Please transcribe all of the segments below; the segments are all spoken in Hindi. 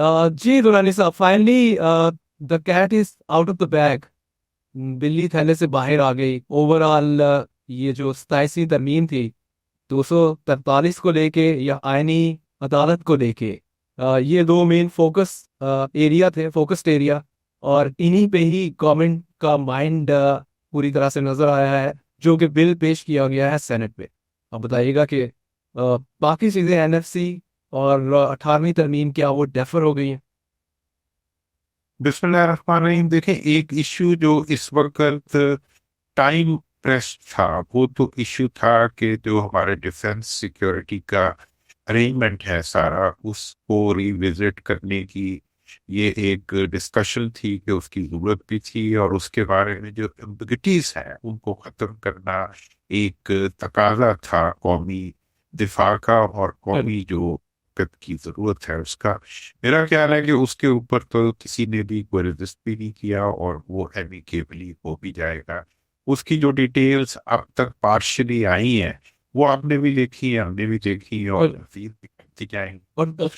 जी दुरानी साहब, finally the cat is out of the bag. बिल्ली थैले से बाहर आ गई। ओवरऑल ये जो 27वीं तरमीम थी 243 को लेके या आईनी अदालत को लेके, ये दो मेन फोकस एरिया थे, फोकस्ड एरिया। और इन्हीं पे ही गवर्नमेंट का माइंड पूरी तरह से नजर आया है, जो कि बिल पेश किया गया है सेनेट पे। अब बताइएगा कि बाकी चीजें एनएफसी और 18वीं तरमीम क्या वो डेफर हो गई हैं? बिस्मिल्लाहिर्रहमानिर्रहीम। देखें, एक इशू जो इस वक्त टाइम प्रेस था, वो तो इशू था कि जो हमारे डिफेंस सिक्योरिटी का अरेंजमेंट है सारा, उसको रिविजिट करने की ये एक डिस्कशन थी कि उसकी जरूरत भी थी, और उसके बारे में जो एम्बिगिटीज हैं उनको खत्म करना एक तकाजा था कौमी दिफा का, और कौमी जो वक्त की जरूरत है उसका। मेरा ख्याल है कि उसके ऊपर तो किसी ने भी कोई रेजिस्ट भी नहीं किया, और वो एमिकेबली हो भी जाएगा। उसकी जो डिटेल्स अब तक पार्शली आई हैं वो आपने भी देखी है, हमने भी देखी है, और और मज़ीद भी करती जाएंगे। और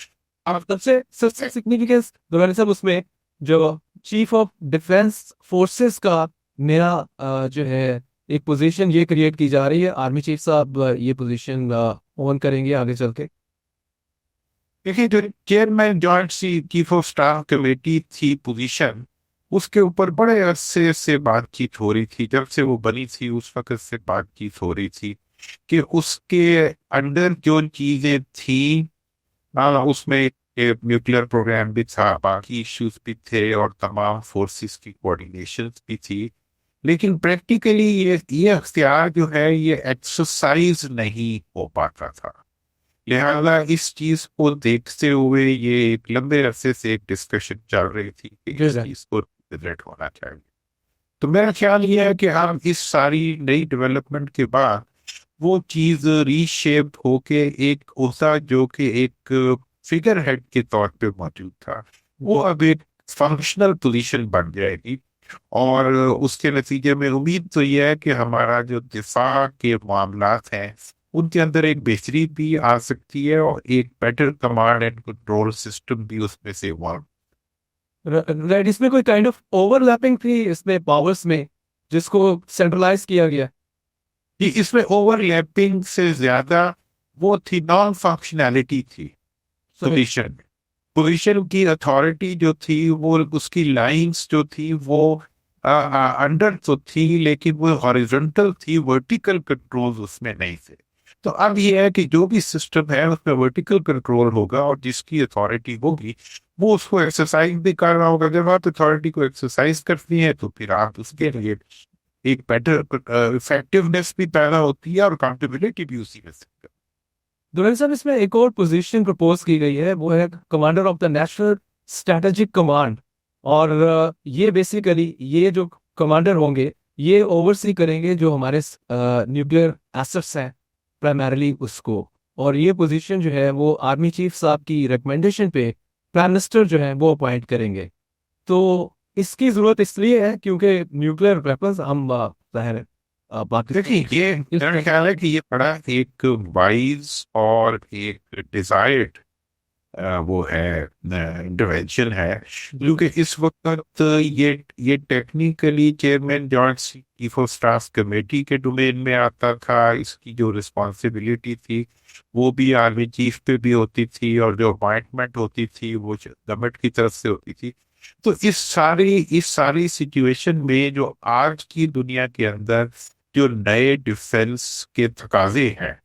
अब सबसे सबसे सिग्निफिकेंस दुरानी साहब उसमें जो चीफ ऑफ डिफेंस फोर्सेस का नया जो है एक पोजीशन ये क्रिएट की जा रही है। आर्मी चीफ साहब ये पोजीशन ओन करेंगे आगे चल के। देखिए, जो चेयरमैन जॉइंट सी चीफ ऑफ स्टाफ कमेटी थी पोजीशन, उसके ऊपर बड़े अरसे से बातचीत हो रही थी। जब से वो बनी थी उस वक्त से बातचीत हो रही थी कि उसके अंडर जो चीजें थी, उसमें न्यूक्लियर प्रोग्राम भी था, बाकी इश्यूज भी थे, और तमाम फोर्सेस की कोऑर्डिनेशन भी थी। लेकिन प्रैक्टिकली ये अख्तियार जो है ये एक्सरसाइज नहीं हो पाता था। लिहाजा इस चीज को देखते हुए ये एक लंबे अरसे से एक डिस्कशन चल रही थी कि जी इस सर। चीज को रिविजिट होना चाहिए। तो मेरा ख्याल ये है कि हम इस सारी नई डेवलपमेंट के बाद वो चीज रीशेप होके एक ओसा जो कि एक फिगर हेड के तौर पे मौजूद था, वो अब एक फंक्शनल पोजीशन बन जाएगी। और उसके नतीजे में उम्मीद तो यह है कि हमारा जो दिफा के मामलात हैं उनके अंदर एक बेहतरी भी आ सकती है, और एक better command and control system भी उसमें से इवॉल्व। राइट, इसमें कोई काइंड ऑफ ओवरलैपिंग थी इसमें पावर्स में, जिसको सेंट्रलाइज किया गया। कि इसमें ओवरलैपिंग से ज्यादा वो थी, नॉन फंक्शनैलिटी थी सही। पोजीशन। पोजीशन की अथॉरिटी जो थी, वो उसकी लाइंस जो थी वो अंडर तो थी, लेकिन वो हॉरिजॉन्टल थी, वर्टिकल कंट्रोल उसमें नहीं थे। तो अब ये है कि जो भी सिस्टम है उसमें वर्टिकल कंट्रोल होगा, और जिसकी अथॉरिटी होगी वो उसको एक्सरसाइज भी कर रहा होगा। जब आप अथॉरिटी को एक्सरसाइज करती है तो फिर आप उसके लिए एक बेटर इफेक्टिवनेस भी पैदा होती है, और अकाउंटेबिलिटी भी उसी में से। दुल्हन साहब, इसमें एक और पोजीशन प्रपोज की गई है, वो है commander of the national strategic command. और ये बेसिकली ये जो कमांडर होंगे ये ओवरसी करेंगे जो हमारे न्यूक्लियर एसेट्स हैं प्राइमरली उसको। और ये पोजीशन जो है वो आर्मी चीफ साहब की रिकमेंडेशन पे प्राइम मिनिस्टर जो है वो अपॉइंट करेंगे। तो इसकी जरूरत इसलिए है क्योंकि न्यूक्लियर वेपन्स हम जाहिर है देखिए, पाकिस्तान ये इस मेरा ख्याल है कि ये बड़ा एक वाइज और एक डिजायर्ड वो है इंटरवेंशन है, क्योंकि इस वक्त ये technically chairman joint chief of staff committee के डोमेन में आता था। इसकी जो रिस्पॉन्सिबिलिटी थी वो भी आर्मी चीफ पे भी होती थी, और जो अपॉइंटमेंट होती थी वो गवर्नमेंट की तरफ से होती थी। तो इस सारी सिचुएशन में जो आज की दुनिया के अंदर जो नए डिफेंस के तकाजे हैं,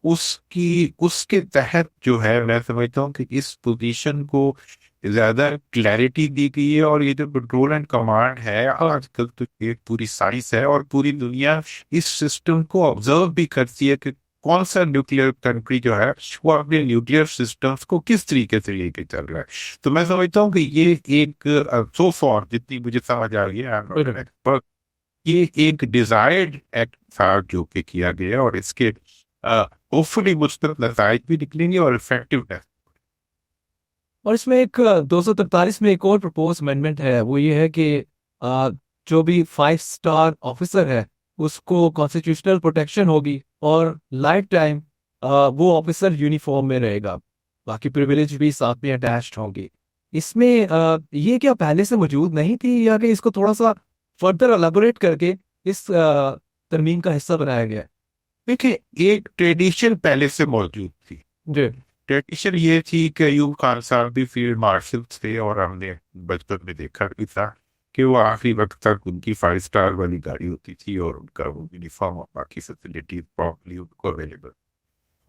उसकी उसके तहत जो है, मैं समझता हूँ कि इस पोजीशन को ज्यादा क्लैरिटी दी गई है। और ये जो कंट्रोल एंड कमांड है आजकल, तो ये पूरी साइंस है, और पूरी दुनिया इस सिस्टम को ऑब्जर्व भी करती है कि कौन सा न्यूक्लियर कंट्री जो है वो अपने न्यूक्लियर सिस्टम्स को किस तरीके से लेके चल रहा है। तो मैं समझता हूँ कि ये एक सो फॉर जितनी मुझे समझ आ रही है, I am not an expert, ये एक डिजायर्ड एक्ट था जो कि किया गया, और इसके होपफुली मुस्बत नतज भी निकलेंगे और इफेक्टिवनेस। और इसमें एक 243 में एक और प्रपोज अमेंडमेंट है, वो ये है कि अ, जो भी 5 स्टार ऑफिसर है उसको कॉन्स्टिट्यूशनल प्रोटेक्शन होगी और लाइफ टाइम वो ऑफिसर यूनिफॉर्म में रहेगा। बाकी प्रिविलेज भी साथ में अटैच्ड होंगे। इसमें ये क्या पहले से मौजूद नहीं थी या कि इसको थोड़ा सा फर्दर एलाबोरेट करके इस तरमीम का हिस्सा बनाया गया है? देखिए, एक ट्रेडिशन पहले से मौजूद थी। जी। ट्रेडिशन ये थी कि अयूब खान साहब भी फील्ड मार्शल थे, और हमने बचपन में देखा भी था कि वो आखिरी वक्त तक उनकी 5 स्टार वाली गाड़ी होती थी और उनका वो यूनिफॉर्म और बाकी फैसिलिटीज प्रॉपर्ली उनको अवेलेबल।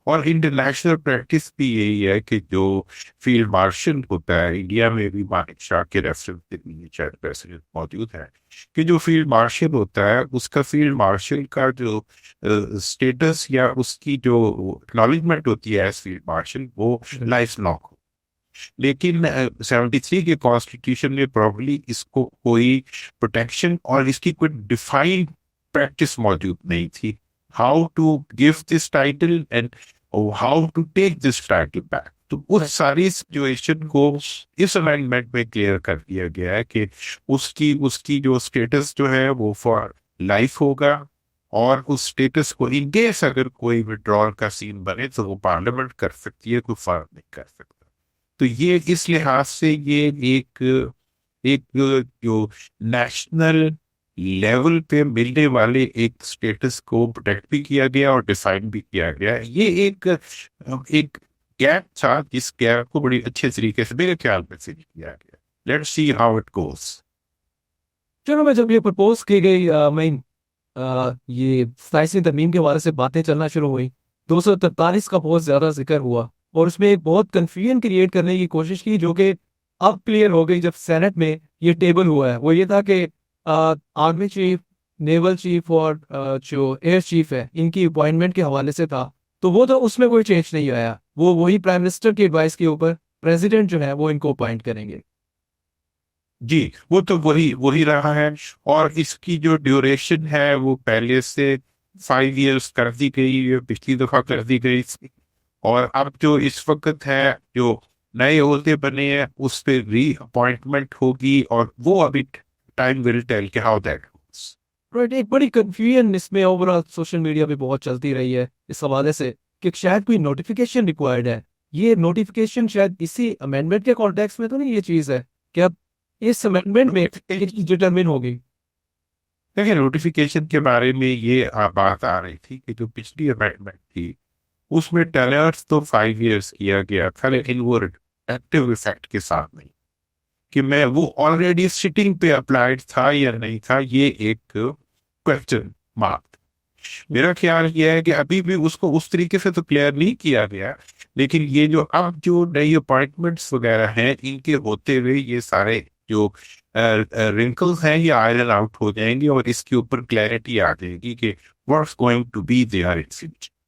और इंटरनेशनल प्रैक्टिस भी यही है कि जो फील्ड मार्शल होता है, इंडिया में भी मानिक शाह के रेफरेंस के लिए शायद प्रेसिडेंट मौजूद है, कि जो फील्ड मार्शल होता है उसका फील्ड मार्शल का जो स्टेटस या उसकी जो एक्नॉलेजमेंट होती है एज फील्ड मार्शल, वो लाइफ लॉन्ग हो। लेकिन 73 के कॉन्स्टिट्यूशन में प्रॉब्ली इसको कोई प्रोटेक्शन और इसकी कोई डिफाइंड प्रैक्टिस मौजूद नहीं थी, how to give this title and how to take this title back. तो उस सारी सिचुएशन को इस अमेंडमेंट में क्लियर कर दिया गया है कि उसकी उसकी जो स्टेटस जो है वो फॉर लाइफ होगा, और उस स्टेटस को इन केस अगर कोई विड्रॉल का सीन बने तो वो पार्लियामेंट कर सकती है, कोई फर्क नहीं कर सकता। तो ये इस लिहाज से ये एक एक जो नेशनल लेवल पे मिलने वाले एक स्टेटस को प्रोटेक्ट भी किया गया और डिफाइन भी किया गया। ये एक गैप था, जिस गैप को बड़ी अच्छे तरीके से मेरे ख्याल में फिल किया गया। Let's see how it goes. चलो, मैं जब ये प्रपोज की गई ये 27वीं तरमीम के हवाले से बातें चलना शुरू हुई, 243 का बहुत ज्यादा जिक्र हुआ और उसमें एक बहुत कंफ्यूजन क्रिएट करने की कोशिश की, जो कि अब क्लियर हो गई जब सेनेट में ये टेबल हुआ है। वो ये था कि आर्मी चीफ, नेवल चीफ और जो एयर चीफ है, इनकी अपॉइंटमेंट के हवाले से था। तो वो तो उसमें कोई चेंज नहीं आया, वो वही प्राइम मिनिस्टर की एडवाइस के ऊपर प्रेसिडेंट जो है वो इनको अपॉइंट करेंगे। जी, वो तो वही वही रहा है। और इसकी जो ड्यूरेशन है वो पहले से 5 इयर्स कर दी गई है, पिछली दफा कर दी गई थी। और अब जो इस वक्त है, जो नए ओहदे बने हैं, उस पे री अपॉइंटमेंट होगी, और वो अभी टाइम विल टेल कि हाउ दैट गोस। राइट, एक बड़ी कंफ्यूजन इसमें ओवरऑल सोशल मीडिया पे बहुत चलती रही है इस हवाले से कि शायद कोई नोटिफिकेशन रिक्वायर्ड है। ये नोटिफिकेशन शायद इसी अमेंडमेंट के कॉन्टेक्स्ट में तो नहीं ये चीज है कि अब इस अमेंडमेंट में ये चीज डिटरमिन होगी? देखिए, नोटिफिकेशन के बारे में ये बात आ रही थी कि जो पिछली अमेंडमेंट थी उसमें टेनर्स तो 5 इयर्स किया गया था, लेकिन वो एक्टिव इफेक्ट के साथ नहीं, कि मैं वो ऑलरेडी सिटिंग पे अप्लाइड था या नहीं था, ये एक क्वेश्चन मार्क। मेरा ख्याल ये है कि अभी भी उसको उस तरीके से तो क्लियर नहीं किया गया, लेकिन ये जो अब जो नई अपॉइंटमेंट्स वगैरह हैं, इनके होते हुए ये सारे जो रिंकल्स हैं ये आयरन आउट हो जाएंगे और इसके ऊपर क्लैरिटी आ जाएगी कि what's going to be there in future.